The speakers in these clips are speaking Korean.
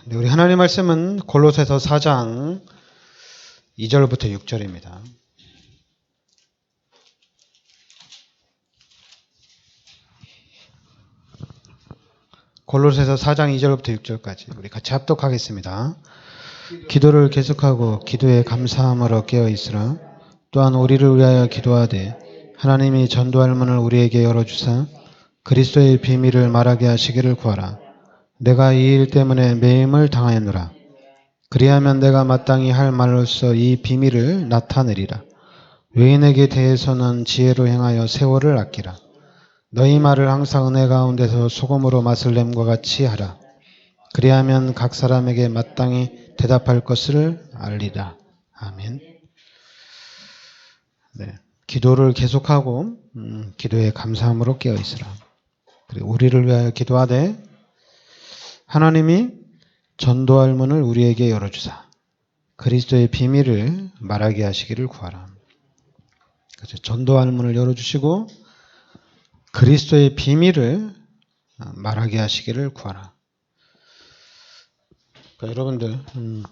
네, 우리 하나님 말씀은 골로새서 4장 2절부터 6절입니다. 골로새서 4장 2절부터 6절까지 우리 같이 합독하겠습니다. 기도를 계속하고 기도에 감사함으로 깨어있으라. 또한 우리를 위하여 기도하되 하나님이 전도할 문을 우리에게 열어주사 그리스도의 비밀을 말하게 하시기를 구하라. 내가 이 일 때문에 매임을 당하였노라. 그리하면 내가 마땅히 할 말로써 이 비밀을 나타내리라. 외인에게 대해서는 지혜로 행하여 세월을 아끼라. 너희 말을 항상 은혜 가운데서 소금으로 맛을 냄과 같이 하라. 그리하면 각 사람에게 마땅히 대답할 것을 알리라. 아멘. 네, 기도를 계속하고 기도에 감사함으로 깨어있으라. 그리고 우리를 위하여 기도하되 하나님이 전도할 문을 우리에게 열어주사 그리스도의 비밀을 말하게 하시기를 구하라. 그래서 전도할 문을 열어주시고 그리스도의 비밀을 말하게 하시기를 구하라. 그러니까 여러분들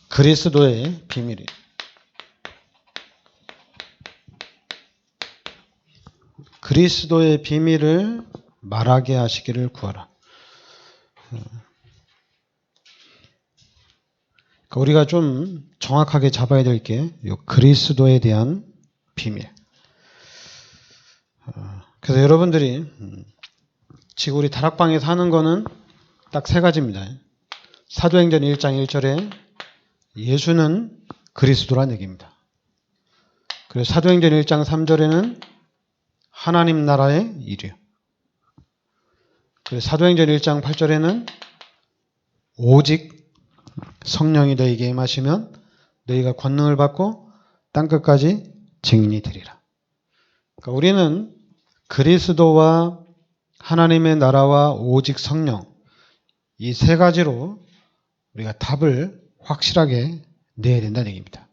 그리스도의 비밀이 그리스도의 비밀을 말하게 하시기를 구하라. 그러니까 우리가 좀 정확하게 잡아야 될 게 그리스도에 대한 비밀. 그래서 여러분들이 지금 우리 다락방에서 하는 거는 딱 세 가지입니다. 사도행전 1장 1절에 예수는 그리스도란 얘기입니다. 그리고 사도행전 1장 3절에는 하나님 나라의 일이요. 그리고 사도행전 1장 8절에는 오직 성령이 너희에게 임하시면 너희가 권능을 받고 땅끝까지 증인이 되리라. 그러니까 우리는 그리스도와 하나님의 나라와 오직 성령 이 세 가지로 우리가 답을 확실하게 내야 된다는 얘기입니다.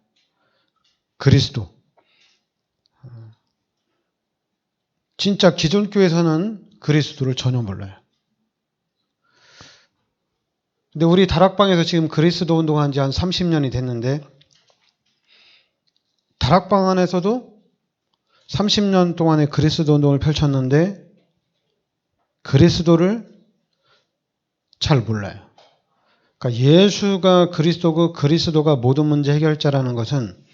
그리스도. 진짜 기존 교회에서는 그리스도를 전혀 몰라요. 근데 우리 다락방에서 지금 그리스도 운동한 지 한 30년이 됐는데 다락방 안에서도 30년 동안의 그리스도 운동을 펼쳤는데 그리스도를 잘 몰라요. 그러니까 예수가 그리스도고 그리스도가 모든 문제 해결자라는 것은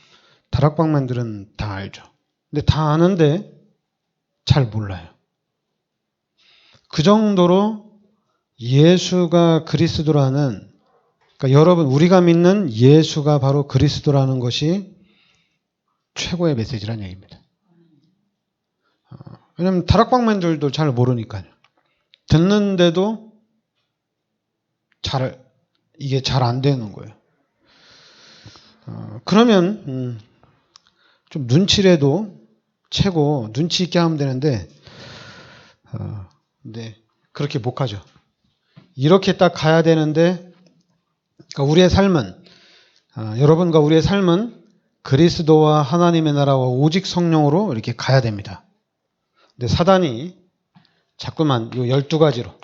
다락방맨들은 다 알죠. 근데 다 아는데 잘 몰라요. 그 정도로 예수가 그리스도라는 그러니까 여러분 우리가 믿는 예수가 바로 그리스도라는 것이 최고의 메시지라는 얘기입니다. 왜냐하면 다락방맨들도 잘 모르니까요. 듣는데도 이게 잘 안 되는 거예요. 그러면 좀 눈치라도 채고 눈치 있게 하면 되는데 근데 그렇게 못 가죠. 이렇게 딱 가야 되는데 그러니까 우리의 삶은 여러분과 우리의 삶은 그리스도와 하나님의 나라와 오직 성령으로 이렇게 가야 됩니다. 근데 사단이 자꾸만 이 12가지로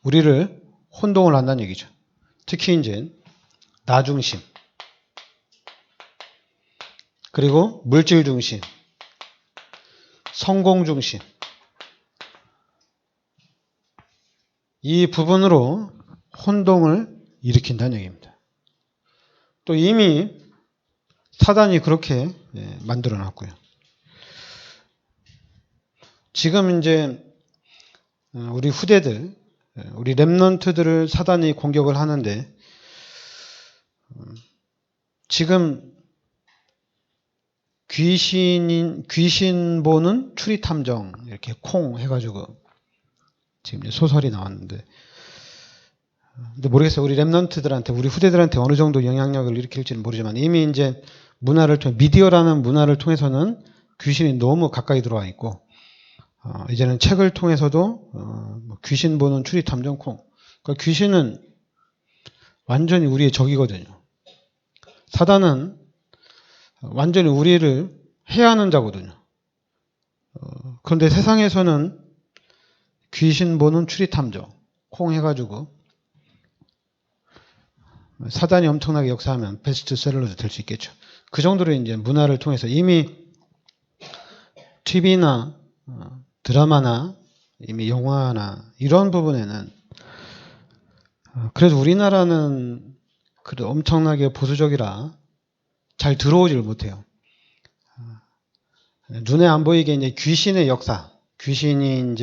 우리를 혼동을 한다는 얘기죠. 특히 이제 나 중심 그리고 물질 중심 성공 중심 이 부분으로 혼동을 일으킨다는 얘기입니다. 또 이미 사단이 그렇게 만들어 놨고요. 지금 이제 우리 후대들, 우리 렘넌트들을 사단이 공격을 하는데 지금 귀신 보는 추리 탐정 이렇게 콩 해가지고 지금 소설이 나왔는데 근데 모르겠어요. 우리 렘넌트들한테 우리 후대들한테 어느 정도 영향력을 일으킬지는 모르지만 이미 이제 문화를 통해 미디어라는 문화를 통해서는 귀신이 너무 가까이 들어와 있고 이제는 책을 통해서도 귀신 보는 추리 탐정 콩. 그러니까 귀신은 완전히 우리의 적이거든요. 사단은 완전히 우리를 해하는 자거든요. 그런데 세상에서는 귀신 보는 추리탐정 콩 해가지고 사단이 엄청나게 역사하면 베스트셀러도 될 수 있겠죠. 그 정도로 이제 문화를 통해서 이미 TV나 드라마나 이미 영화나 이런 부분에는 그래도 우리나라는 그래도 엄청나게 보수적이라 잘 들어오지를 못해요. 눈에 안 보이게 이제 귀신의 역사, 귀신이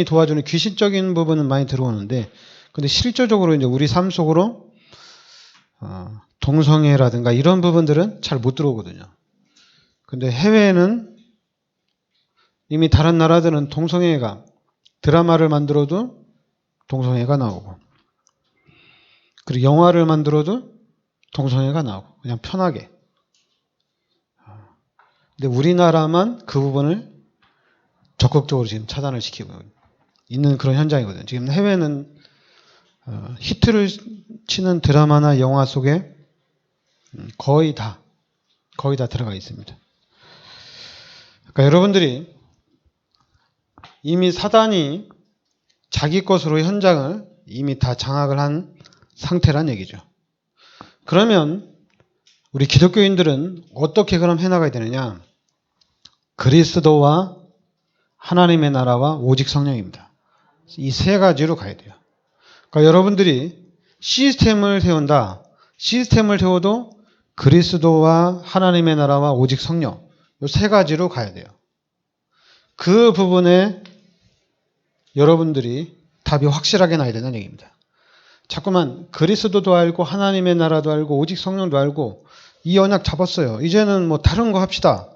도와주는 귀신적인 부분은 많이 들어오는데, 근데 실질적으로 이제 우리 삶 속으로 동성애라든가 이런 부분들은 잘 못 들어오거든요. 근데 해외에는 이미 다른 나라들은 동성애가 드라마를 만들어도 동성애가 나오고, 그리고 영화를 만들어도 동성애가 나오고, 그냥 편하게. 근데 우리나라만 그 부분을 적극적으로 지금 차단을 시키고 있는 그런 현장이거든요. 지금 해외는 히트를 치는 드라마나 영화 속에 거의 다 들어가 있습니다. 그러니까 여러분들이 이미 사단이 자기 것으로 현장을 이미 다 장악을 한 상태란 얘기죠. 그러면 우리 기독교인들은 어떻게 그럼 해나가야 되느냐? 그리스도와 하나님의 나라와 오직 성령입니다. 이 세 가지로 가야 돼요. 그러니까 여러분들이 시스템을 세운다. 시스템을 세워도 그리스도와 하나님의 나라와 오직 성령 이 세 가지로 가야 돼요. 그 부분에 여러분들이 답이 확실하게 나야 되는 얘기입니다. 자꾸만 그리스도도 알고 하나님의 나라도 알고 오직 성령도 알고 이 언약 잡았어요. 이제는 뭐 다른 거 합시다.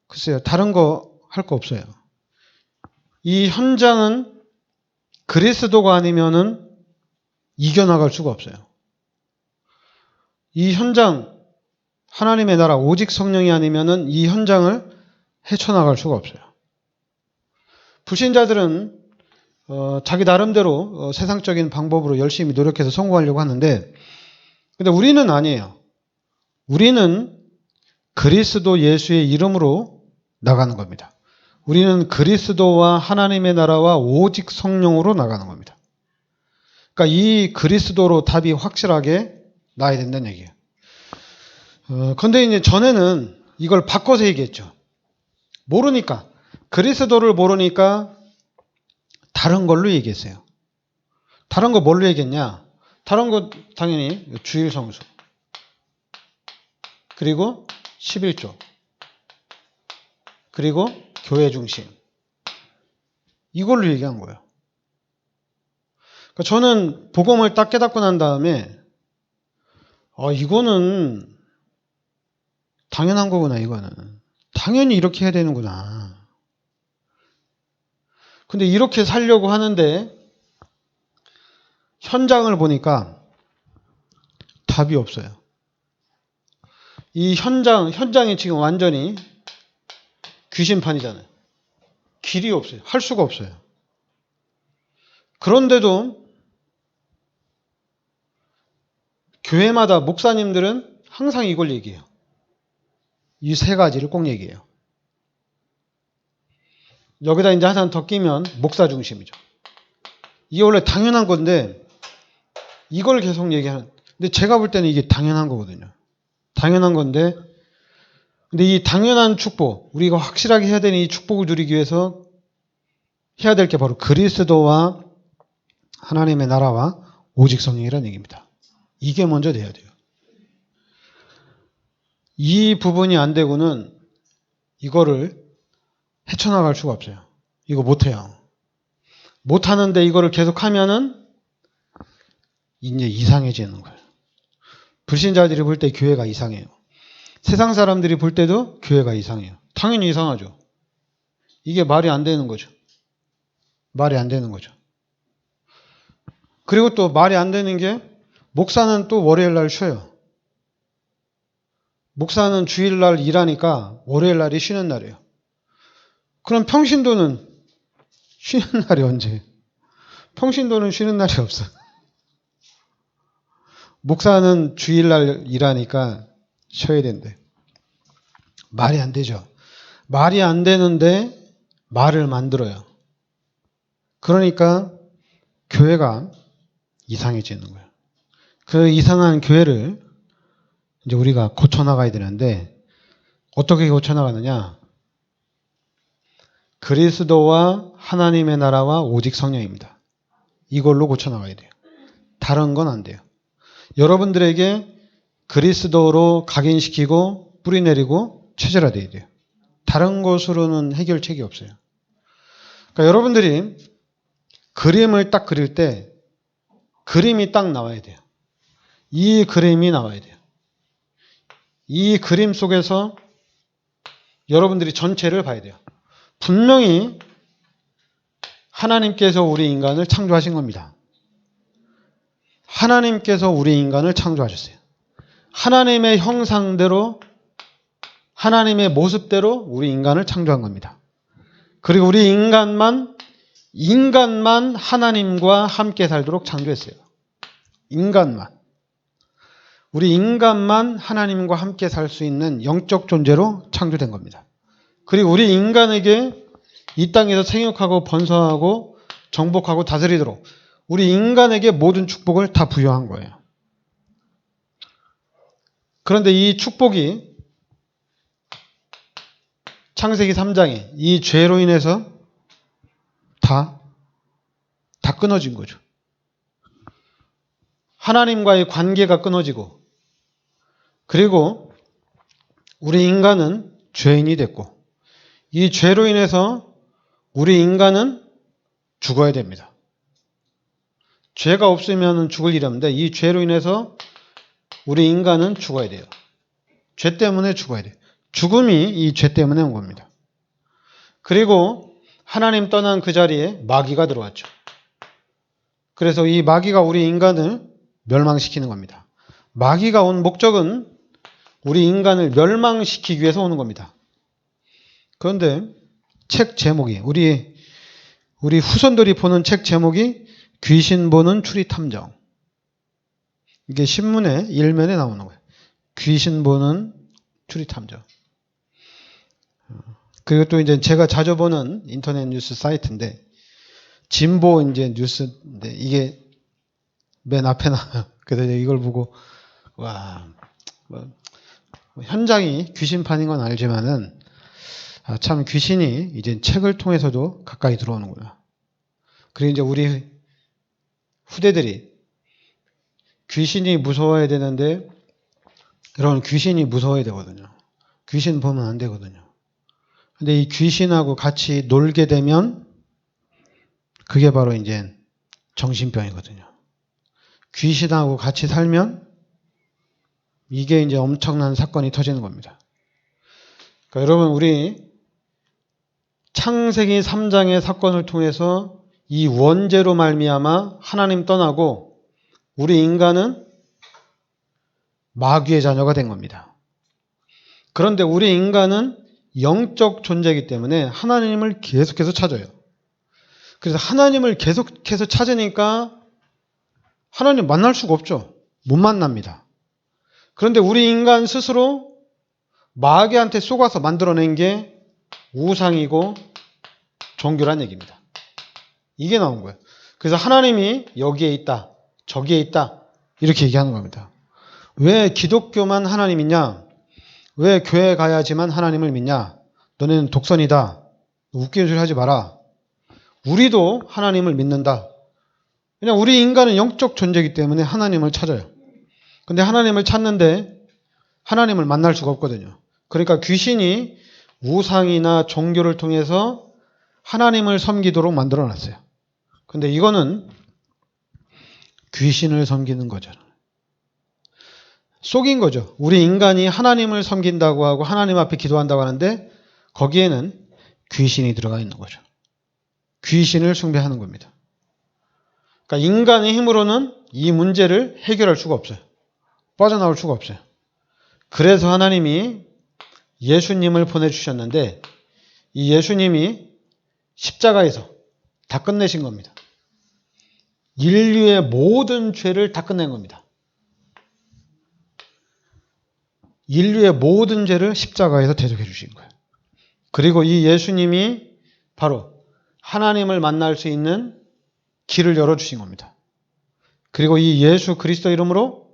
글쎄요. 다른 거 할 거 없어요. 이 현장은 그리스도가 아니면은 이겨나갈 수가 없어요. 이 현장 하나님의 나라 오직 성령이 아니면은 이 현장을 헤쳐나갈 수가 없어요. 불신자들은 자기 나름대로 세상적인 방법으로 열심히 노력해서 성공하려고 하는데, 근데 우리는 아니에요. 우리는 그리스도 예수의 이름으로 나가는 겁니다. 우리는 그리스도와 하나님의 나라와 오직 성령으로 나가는 겁니다. 그러니까 이 그리스도로 답이 확실하게 나야 된다는 얘기예요. 근데 이제 전에는 이걸 바꿔서 얘기했죠. 모르니까. 그리스도를 모르니까 다른 걸로 얘기했어요. 다른 거 뭘로 얘기했냐? 다른 거 당연히 주일 성수. 그리고 11조. 그리고 교회 중심. 이걸로 얘기한 거예요. 그러니까 저는 복음을 딱 깨닫고 난 다음에 이거는 당연한 거구나. 이거는 당연히 이렇게 해야 되는구나. 근데 이렇게 살려고 하는데 현장을 보니까 답이 없어요. 이 현장이 지금 완전히 귀신판이잖아요. 길이 없어요. 할 수가 없어요. 그런데도 교회마다 목사님들은 항상 이걸 얘기해요. 이 세 가지를 꼭 얘기해요. 여기다 이제 하나 더 끼면 목사 중심이죠. 이게 원래 당연한 건데 이걸 계속 얘기하는. 근데 제가 볼 때는 이게 당연한 거거든요. 당연한 건데, 근데 이 당연한 축복, 우리가 확실하게 해야 되는 이 축복을 누리기 위해서 해야 될 게 바로 그리스도와 하나님의 나라와 오직 성령이라는 얘기입니다. 이게 먼저 돼야 돼요. 이 부분이 안 되고는 이거를 헤쳐나갈 수가 없어요. 이거 못해요. 못하는데 이거를 계속하면은 이제 이상해지는 거예요. 불신자들이 볼 때 교회가 이상해요. 세상 사람들이 볼 때도 교회가 이상해요. 당연히 이상하죠. 이게 말이 안 되는 거죠. 말이 안 되는 거죠. 그리고 또 말이 안 되는 게 목사는 또 월요일 날 쉬어요. 목사는 주일 날 일하니까 월요일 날이 쉬는 날이에요. 그럼 평신도는 쉬는 날이 언제? 평신도는 쉬는 날이 없어. 목사는 주일날 일하니까 쉬어야 된대. 말이 안 되죠. 말이 안 되는데 말을 만들어요. 그러니까 교회가 이상해지는 거예요. 그 이상한 교회를 이제 우리가 고쳐나가야 되는데 어떻게 고쳐나가느냐? 그리스도와 하나님의 나라와 오직 성령입니다. 이걸로 고쳐나가야 돼요. 다른 건 안 돼요. 여러분들에게 그리스도로 각인시키고 뿌리 내리고 체질화돼야 돼요. 다른 것으로는 해결책이 없어요. 그러니까 여러분들이 그림을 딱 그릴 때 그림이 딱 나와야 돼요. 이 그림이 나와야 돼요. 이 그림 속에서 여러분들이 전체를 봐야 돼요. 분명히 하나님께서 우리 인간을 창조하신 겁니다. 하나님께서 우리 인간을 창조하셨어요. 하나님의 형상대로 하나님의 모습대로 우리 인간을 창조한 겁니다. 그리고 우리 인간만 하나님과 함께 살도록 창조했어요. 인간만. 우리 인간만 하나님과 함께 살 수 있는 영적 존재로 창조된 겁니다. 그리고 우리 인간에게 이 땅에서 생육하고 번성하고 정복하고 다스리도록 우리 인간에게 모든 축복을 다 부여한 거예요. 그런데 이 축복이 창세기 3장에 이 죄로 인해서 다 끊어진 거죠. 하나님과의 관계가 끊어지고 그리고 우리 인간은 죄인이 됐고 이 죄로 인해서 우리 인간은 죽어야 됩니다. 죄가 없으면 죽을 일이 없는데 이 죄로 인해서 우리 인간은 죽어야 돼요. 죄 때문에 죽어야 돼요. 죽음이 이 죄 때문에 온 겁니다. 그리고 하나님 떠난 그 자리에 마귀가 들어왔죠. 그래서 이 마귀가 우리 인간을 멸망시키는 겁니다. 마귀가 온 목적은 우리 인간을 멸망시키기 위해서 오는 겁니다. 그런데 책 제목이 우리 후손들이 보는 책 제목이 귀신 보는 추리탐정. 이게 신문의 일면에 나오는 거예요. 귀신 보는 추리탐정. 그리고 또 이제 제가 자주 보는 인터넷 뉴스 사이트인데 진보 이제 뉴스인데 이게 맨 앞에 나와요. 그래서 이걸 보고 와, 현장이 귀신판인 건 알지만은 참 귀신이 이제 책을 통해서도 가까이 들어오는구나. 그리고 이제 우리 후대들이 귀신이 무서워야 되는데 여러분 귀신이 무서워야 되거든요. 귀신 보면 안 되거든요. 근데 이 귀신하고 같이 놀게 되면 그게 바로 이제 정신병이거든요. 귀신하고 같이 살면 이게 이제 엄청난 사건이 터지는 겁니다. 그러니까 여러분 우리 창세기 3장의 사건을 통해서 이 원죄로 말미암아 하나님 떠나고 우리 인간은 마귀의 자녀가 된 겁니다. 그런데 우리 인간은 영적 존재이기 때문에 하나님을 계속해서 찾아요. 그래서 하나님을 계속해서 찾으니까 하나님 만날 수가 없죠. 못 만납니다. 그런데 우리 인간 스스로 마귀한테 속아서 만들어낸 게 우상이고 종교란 얘기입니다. 이게 나온 거예요. 그래서 하나님이 여기에 있다, 저기에 있다 이렇게 얘기하는 겁니다. 왜 기독교만 하나님 있냐? 왜 교회 가야지만 하나님을 믿냐? 너네는 독선이다. 웃기는 소리 하지 마라. 우리도 하나님을 믿는다. 그냥 우리 인간은 영적 존재이기 때문에 하나님을 찾아요. 근데 하나님을 찾는데 하나님을 만날 수가 없거든요. 그러니까 귀신이 우상이나 종교를 통해서 하나님을 섬기도록 만들어 놨어요. 근데 이거는 귀신을 섬기는 거죠. 속인 거죠. 우리 인간이 하나님을 섬긴다고 하고 하나님 앞에 기도한다고 하는데 거기에는 귀신이 들어가 있는 거죠. 귀신을 숭배하는 겁니다. 그러니까 인간의 힘으로는 이 문제를 해결할 수가 없어요. 빠져나올 수가 없어요. 그래서 하나님이 예수님을 보내주셨는데 이 예수님이 십자가에서 다 끝내신 겁니다. 인류의 모든 죄를 다 끝낸 겁니다. 인류의 모든 죄를 십자가에서 대속해 주신 거예요. 그리고 이 예수님이 바로 하나님을 만날 수 있는 길을 열어주신 겁니다. 그리고 이 예수 그리스도 이름으로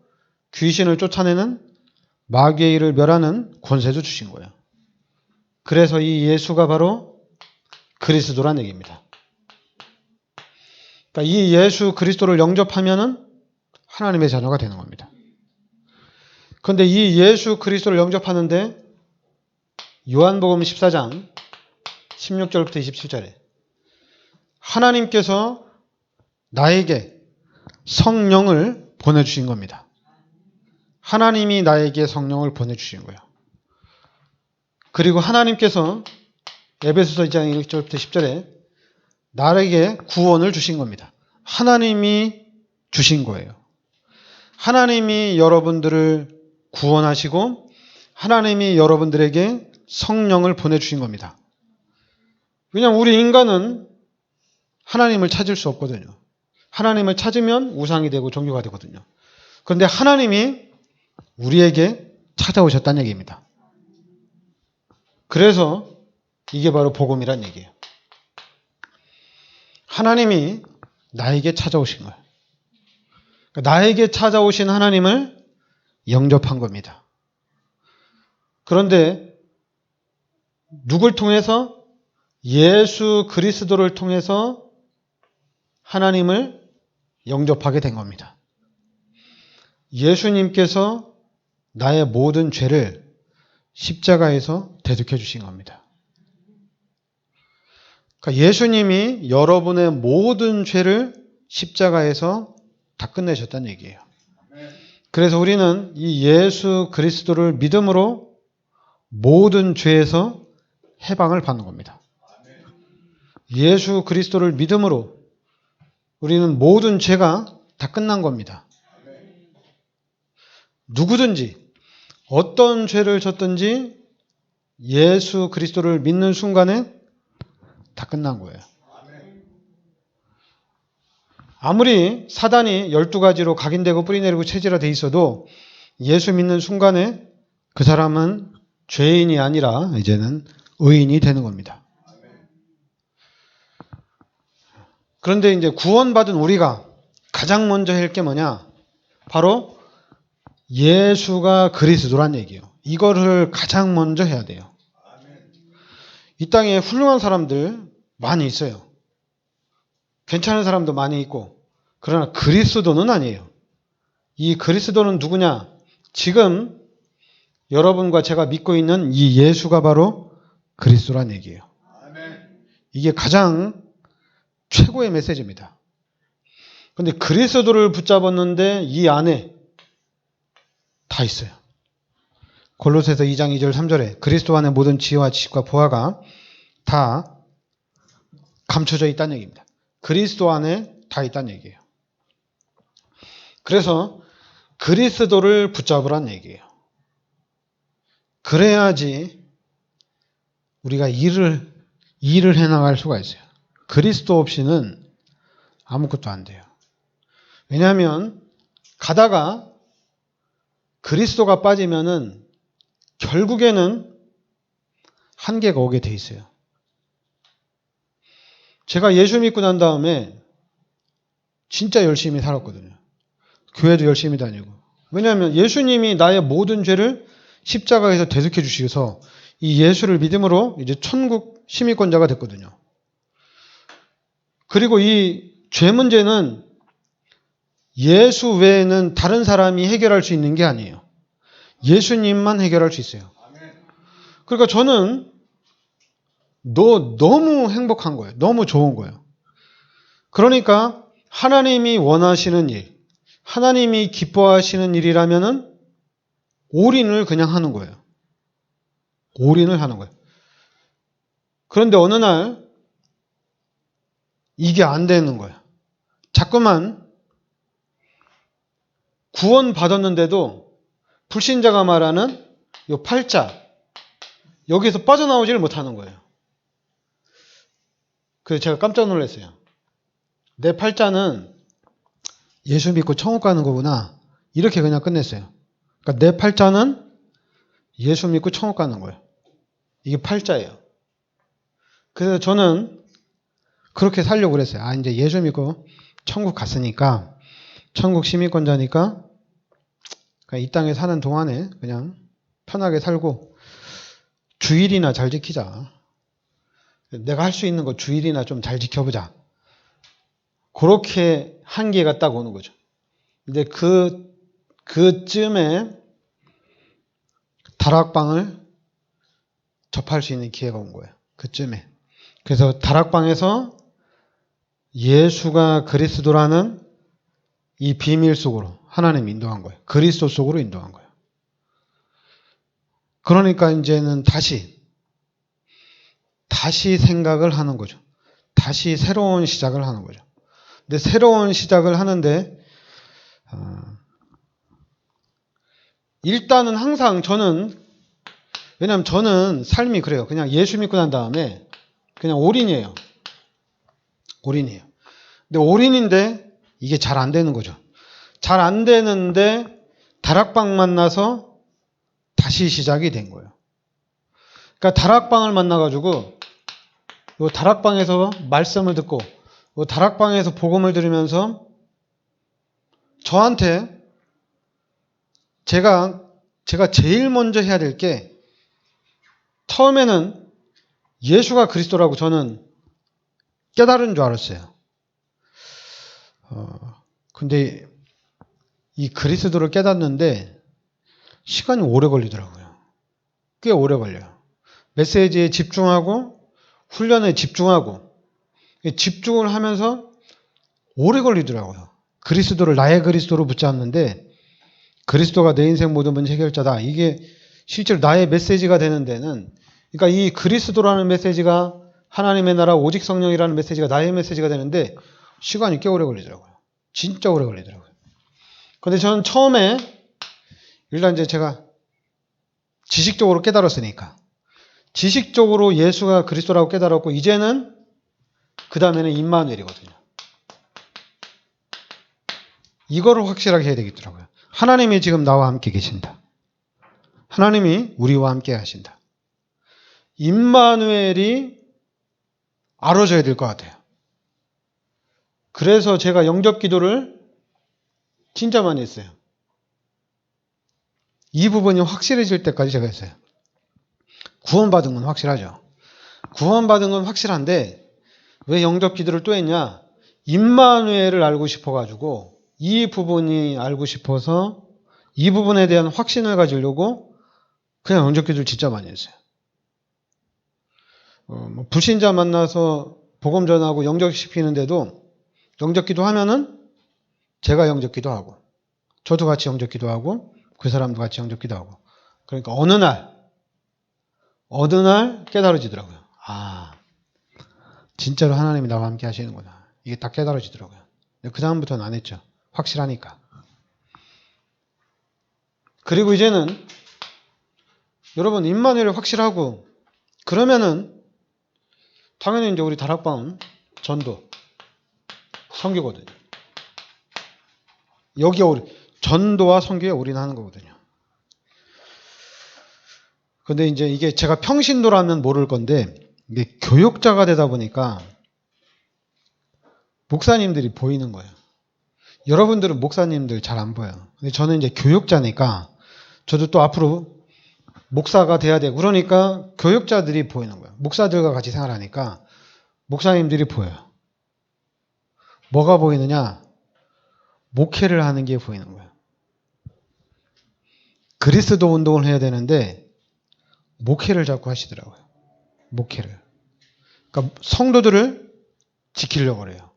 귀신을 쫓아내는 마귀의 일을 멸하는 권세도 주신 거예요. 그래서 이 예수가 바로 그리스도란 얘기입니다. 그러니까 이 예수 그리스도를 영접하면은 하나님의 자녀가 되는 겁니다. 그런데 이 예수 그리스도를 영접하는데 요한복음 14장 16절부터 27절에 하나님께서 나에게 성령을 보내주신 겁니다. 하나님이 나에게 성령을 보내주신 거예요. 그리고 하나님께서 에베소서 2장 1절부터 10절에 나에게 구원을 주신 겁니다. 하나님이 주신 거예요. 하나님이 여러분들을 구원하시고 하나님이 여러분들에게 성령을 보내주신 겁니다. 왜냐하면 우리 인간은 하나님을 찾을 수 없거든요. 하나님을 찾으면 우상이 되고 종교가 되거든요. 그런데 하나님이 우리에게 찾아오셨다는 얘기입니다. 그래서 이게 바로 복음이란 얘기예요. 하나님이 나에게 찾아오신 거예요. 나에게 찾아오신 하나님을 영접한 겁니다. 그런데 누굴 통해서? 예수 그리스도를 통해서 하나님을 영접하게 된 겁니다. 예수님께서 나의 모든 죄를 십자가에서 대속해 주신 겁니다. 그러니까 예수님이 여러분의 모든 죄를 십자가에서 다 끝내셨다는 얘기예요. 그래서 우리는 이 예수 그리스도를 믿음으로 모든 죄에서 해방을 받는 겁니다. 예수 그리스도를 믿음으로 우리는 모든 죄가 다 끝난 겁니다. 누구든지 어떤 죄를 졌든지 예수 그리스도를 믿는 순간에 다 끝난 거예요. 아무리 사단이 12가지로 각인되고 뿌리내리고 체질화되어 있어도 예수 믿는 순간에 그 사람은 죄인이 아니라 이제는 의인이 되는 겁니다. 그런데 이제 구원받은 우리가 가장 먼저 할 게 뭐냐? 바로 예수가 그리스도란 얘기예요. 이거를 가장 먼저 해야 돼요. 이 땅에 훌륭한 사람들 많이 있어요. 괜찮은 사람도 많이 있고, 그러나 그리스도는 아니에요. 이 그리스도는 누구냐? 지금 여러분과 제가 믿고 있는 이 예수가 바로 그리스도란 얘기예요. 이게 가장 최고의 메시지입니다. 그런데 그리스도를 붙잡았는데 이 안에 다 있어요. 골로새서 2장 2절 3절에 그리스도 안에 모든 지혜와 지식과 보화가 다 감춰져 있다는 얘기입니다. 그리스도 안에 다 있다는 얘기예요. 그래서 그리스도를 붙잡으란 얘기예요. 그래야지 우리가 일을 해나갈 수가 있어요. 그리스도 없이는 아무것도 안 돼요. 왜냐하면 가다가 그리스도가 빠지면은 결국에는 한계가 오게 돼 있어요. 제가 예수 믿고 난 다음에 진짜 열심히 살았거든요. 교회도 열심히 다니고. 왜냐하면 예수님이 나의 모든 죄를 십자가에서 대속해 주셔서 이 예수를 믿음으로 이제 천국 시민권자가 됐거든요. 그리고 이 죄 문제는 예수 외에는 다른 사람이 해결할 수 있는 게 아니에요. 예수님만 해결할 수 있어요. 그러니까 저는 너무 행복한 거예요. 너무 좋은 거예요. 그러니까 하나님이 원하시는 일, 하나님이 기뻐하시는 일이라면은 올인을 그냥 하는 거예요. 올인을 하는 거예요. 그런데 어느 날 이게 안 되는 거예요. 자꾸만 구원 받았는데도 불신자가 말하는 이 팔자 여기에서 빠져나오지를 못하는 거예요. 그래서 제가 깜짝 놀랐어요. 내 팔자는 예수 믿고 천국 가는 거구나. 이렇게 그냥 끝냈어요. 그러니까 내 팔자는 예수 믿고 천국 가는 거예요. 이게 팔자예요. 그래서 저는 그렇게 살려고 그랬어요. 아, 이제 예수 믿고 천국 갔으니까, 천국 시민권자니까, 이 땅에 사는 동안에 그냥 편하게 살고, 주일이나 잘 지키자. 내가 할 수 있는 거 주일이나 좀 잘 지켜보자. 그렇게 한계가 딱 오는 거죠. 근데 그쯤에 다락방을 접할 수 있는 기회가 온 거예요. 그쯤에. 그래서 다락방에서 예수가 그리스도라는 이 비밀 속으로 하나님이 인도한 거예요. 그리스도 속으로 인도한 거예요. 그러니까 이제는 다시 생각을 하는 거죠. 다시 새로운 시작을 하는 거죠. 근데 새로운 시작을 하는데 일단은 항상 왜냐하면 저는 삶이 그래요. 그냥 예수 믿고 난 다음에 그냥 올인이에요. 근데 올인인데 이게 잘 안 되는 거죠. 잘 안 되는데 다락방 만나서 다시 시작이 된 거예요. 그러니까 다락방을 만나가지고 요 다락방에서 말씀을 듣고 요 다락방에서 복음을 들으면서 저한테 제가 제일 먼저 해야 될 게 처음에는 예수가 그리스도라고 저는 깨달은 줄 알았어요. 근데 이 그리스도를 깨닫는데 시간이 오래 걸리더라고요. 꽤 오래 걸려요. 메시지에 집중하고 훈련에 집중하고 집중을 하면서 오래 걸리더라고요. 그리스도를 나의 그리스도로 붙잡는데 그리스도가 내 인생 모든 문제 해결자다. 이게 실제로 나의 메시지가 되는 데는 그러니까 이 그리스도라는 메시지가 하나님의 나라 오직 성령이라는 메시지가 나의 메시지가 되는데 시간이 꽤 오래 걸리더라고요. 진짜 오래 걸리더라고요. 근데 저는 처음에 일단 이제 제가 지식적으로 깨달았으니까 지식적으로 예수가 그리스도라고 깨달았고 이제는 그 다음에는 임마누엘이거든요. 이거를 확실하게 해야 되겠더라고요. 하나님이 지금 나와 함께 계신다. 하나님이 우리와 함께 하신다. 임마누엘이 알아져야 될 것 같아요. 그래서 제가 영접 기도를 진짜 많이 했어요. 이 부분이 확실해질 때까지 제가 했어요. 구원받은 건 확실하죠. 구원받은 건 확실한데 왜 영접 기도를 또 했냐? 임마누엘을 알고 싶어가지고 이 부분이 알고 싶어서 이 부분에 대한 확신을 가지려고 그냥 영접 기도를 진짜 많이 했어요. 불신자 만나서 복음 전하고 영접시키는데도 영접 기도하면은 제가 영접 기도하고 저도 같이 영접 기도하고 그 사람도 같이 영접 기도하고 그러니까 어느 날 깨달아지더라고요. 아, 진짜로 하나님이 나와 함께 하시는구나. 이게 딱 깨달아지더라고요. 그 다음부터는 안 했죠. 확실하니까. 그리고 이제는 여러분 임마누엘이 확실하고 그러면은 당연히 이제 우리 다락방은 전도 선교거든요. 여기에 전도와 선교에 올인하는 거거든요. 근데 이제 이게 제가 평신도라면 모를 건데 이게 교육자가 되다 보니까 목사님들이 보이는 거예요. 여러분들은 목사님들 잘 안 보여요. 근데 저는 이제 교육자니까 저도 또 앞으로 목사가 돼야 되고 그러니까 교육자들이 보이는 거예요. 목사들과 같이 생활하니까 목사님들이 보여요. 뭐가 보이느냐? 목회를 하는 게 보이는 거예요. 그리스도 운동을 해야 되는데 목회를 자꾸 하시더라고요. 목회를. 그러니까 성도들을 지키려고 그래요.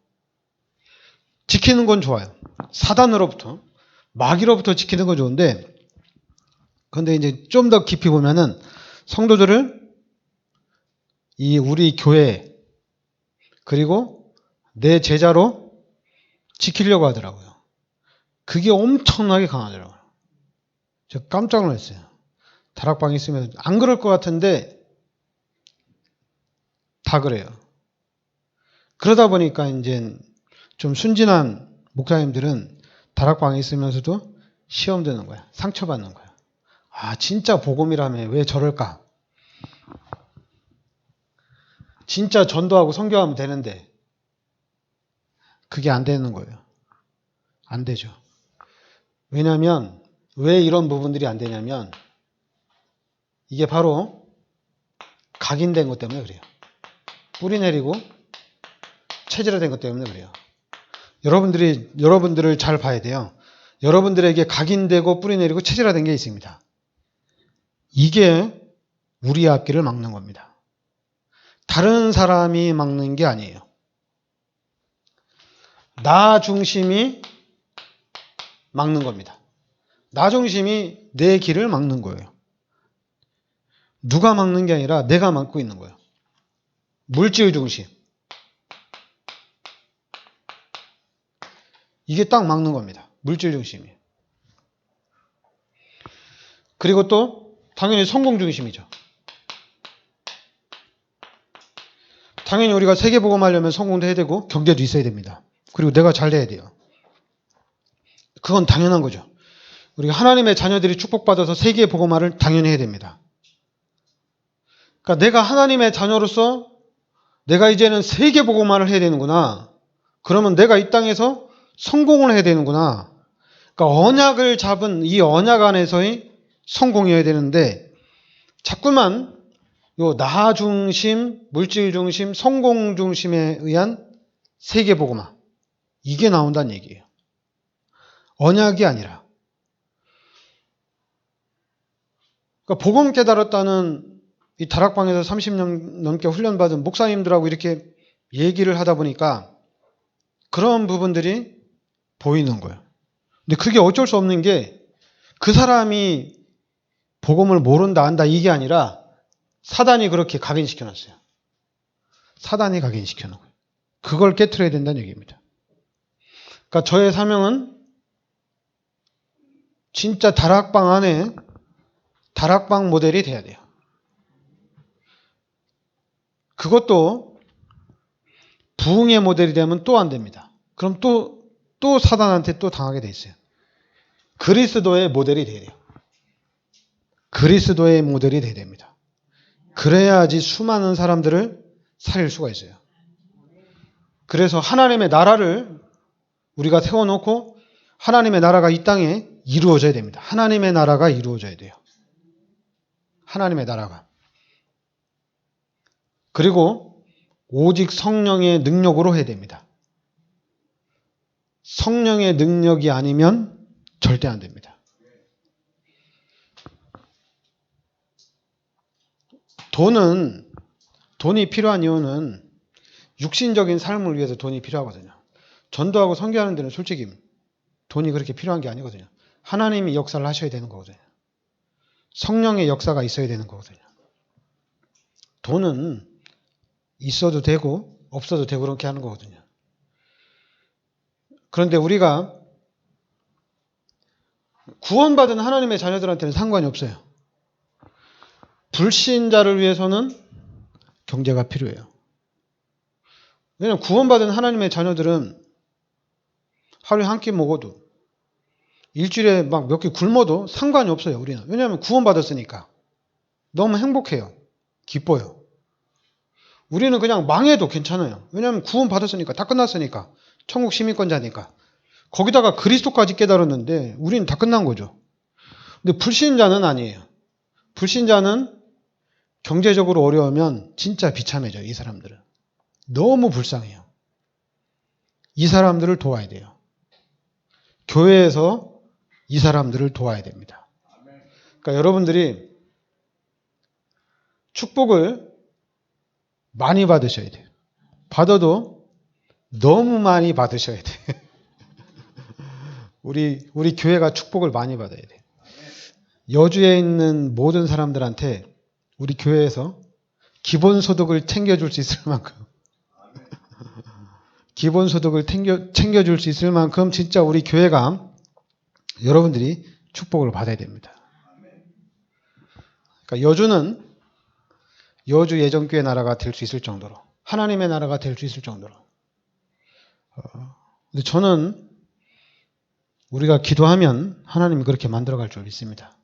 지키는 건 좋아요. 사단으로부터, 마귀로부터 지키는 건 좋은데 그런데 이제 좀 더 깊이 보면은 성도들을 우리 교회 그리고 내 제자로 지키려고 하더라고요. 그게 엄청나게 강하더라고요. 제가 깜짝 놀랐어요. 다락방에 있으면 안 그럴 것 같은데 다 그래요. 그러다 보니까 이제 좀 순진한 목사님들은 다락방에 있으면서도 시험 드는 거야. 상처받는 거야. 아, 진짜 복음이라며 왜 저럴까? 진짜 전도하고 선교하면 되는데 그게 안 되는 거예요. 안 되죠. 왜냐하면 왜 이런 부분들이 안 되냐면 이게 바로 각인된 것 때문에 그래요. 뿌리 내리고 체질화된 것 때문에 그래요. 여러분들을 잘 봐야 돼요. 여러분들에게 각인되고 뿌리 내리고 체질화된 게 있습니다. 이게 우리의 앞길을 막는 겁니다. 다른 사람이 막는 게 아니에요. 나 중심이 막는 겁니다. 나 중심이 내 길을 막는 거예요. 누가 막는 게 아니라 내가 막고 있는 거예요. 물질 중심. 이게 딱 막는 겁니다. 물질 중심이. 그리고 또 당연히 성공 중심이죠. 당연히 우리가 세계복음하려면 성공도 해야 되고 경제도 있어야 됩니다. 그리고 내가 잘 돼야 돼요. 그건 당연한 거죠. 우리가 하나님의 자녀들이 축복받아서 세계복음화를 당연히 해야 됩니다. 그러니까 내가 하나님의 자녀로서 내가 이제는 세계복음화를 해야 되는구나. 그러면 내가 이 땅에서 성공을 해야 되는구나. 그러니까 언약을 잡은 이 언약 안에서의 성공이어야 되는데 자꾸만 요 나 중심, 물질 중심, 성공 중심에 의한 세계복음화 이게 나온다는 얘기예요. 언약이 아니라. 그러니까 복음 깨달았다는 이 다락방에서 30년 넘게 훈련받은 목사님들하고 이렇게 얘기를 하다 보니까 그런 부분들이 보이는 거예요. 근데 그게 어쩔 수 없는 게 그 사람이 복음을 모른다 안다 이게 아니라 사단이 그렇게 각인시켜놨어요. 사단이 각인시켜놓은 거예요. 그걸 깨트려야 된다는 얘기입니다. 그러니까 저의 사명은 진짜 다락방 안에 다락방 모델이 돼야 돼요. 그것도 부흥의 모델이 되면 또 안 됩니다. 그럼 또 사단한테 또 당하게 돼 있어요. 그리스도의 모델이 돼야 돼요. 그리스도의 모델이 돼야 됩니다. 그래야지 수많은 사람들을 살릴 수가 있어요. 그래서 하나님의 나라를 우리가 세워놓고 하나님의 나라가 이 땅에 이루어져야 됩니다. 하나님의 나라가 이루어져야 돼요. 하나님의 나라가. 그리고 오직 성령의 능력으로 해야 됩니다. 성령의 능력이 아니면 절대 안 됩니다. 돈이 필요한 이유는 육신적인 삶을 위해서 돈이 필요하거든요. 전도하고 선교하는 데는 솔직히 돈이 그렇게 필요한 게 아니거든요. 하나님이 역사를 하셔야 되는 거거든요. 성령의 역사가 있어야 되는 거거든요. 돈은 있어도 되고 없어도 되고 그렇게 하는 거거든요. 그런데 우리가 구원받은 하나님의 자녀들한테는 상관이 없어요. 불신자를 위해서는 경제가 필요해요. 왜냐하면 구원받은 하나님의 자녀들은 하루에 한 끼 먹어도 일주일에 막 몇 끼 굶어도 상관이 없어요. 우리는. 왜냐하면 구원받았으니까. 너무 행복해요. 기뻐요. 우리는 그냥 망해도 괜찮아요. 왜냐하면 구원받았으니까. 다 끝났으니까. 천국 시민권자니까. 거기다가 그리스도까지 깨달았는데 우리는 다 끝난 거죠. 근데 불신자는 아니에요. 불신자는 경제적으로 어려우면 진짜 비참해져요. 이 사람들은. 너무 불쌍해요. 이 사람들을 도와야 돼요. 교회에서 이 사람들을 도와야 됩니다. 그러니까 여러분들이 축복을 많이 받으셔야 돼요. 받아도 너무 많이 받으셔야 돼요. 우리 교회가 축복을 많이 받아야 돼요. 여주에 있는 모든 사람들한테 우리 교회에서 기본소득을 챙겨줄 수 있을 만큼 기본소득을 챙겨줄 수 있을 만큼 진짜 우리 교회가 여러분들이 축복을 받아야 됩니다. 그러니까 여주 예정교회 나라가 될 수 있을 정도로 하나님의 나라가 될 수 있을 정도로 근데 저는 우리가 기도하면 하나님이 그렇게 만들어갈 줄 믿습니다.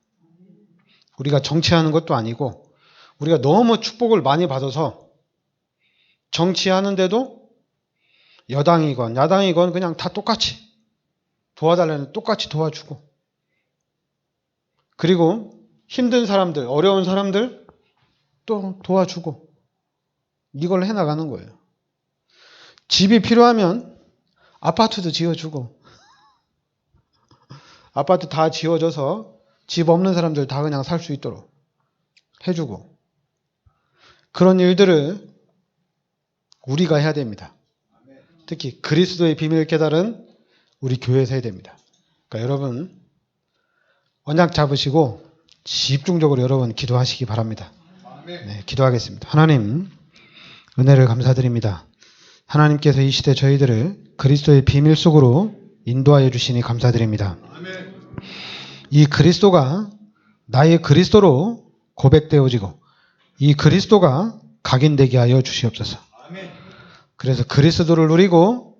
우리가 정치하는 것도 아니고 우리가 너무 축복을 많이 받아서 정치하는데도 여당이건 야당이건 그냥 다 똑같이 도와달라는 똑같이 도와주고, 그리고 힘든 사람들, 어려운 사람들 또 도와주고, 이걸 해나가는 거예요. 집이 필요하면 아파트도 지어주고, 아파트 다 지어줘서 집 없는 사람들 다 그냥 살 수 있도록 해주고, 그런 일들을 우리가 해야 됩니다. 특히 그리스도의 비밀을 깨달은 우리 교회에서 해야 됩니다. 그러니까 여러분 언약 잡으시고 집중적으로 여러분 기도하시기 바랍니다. 네, 기도하겠습니다. 하나님, 은혜를 감사드립니다. 하나님께서 이 시대 저희들을 그리스도의 비밀 속으로 인도하여 주시니 감사드립니다. 이 그리스도가 나의 그리스도로 고백되어지고 이 그리스도가 각인되게 하여 주시옵소서. 그래서 그리스도를 누리고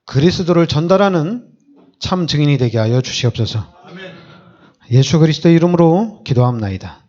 그리스도를 전달하는 참 증인이 되게 하여 주시옵소서. 예수 그리스도의 이름으로 기도합나이다.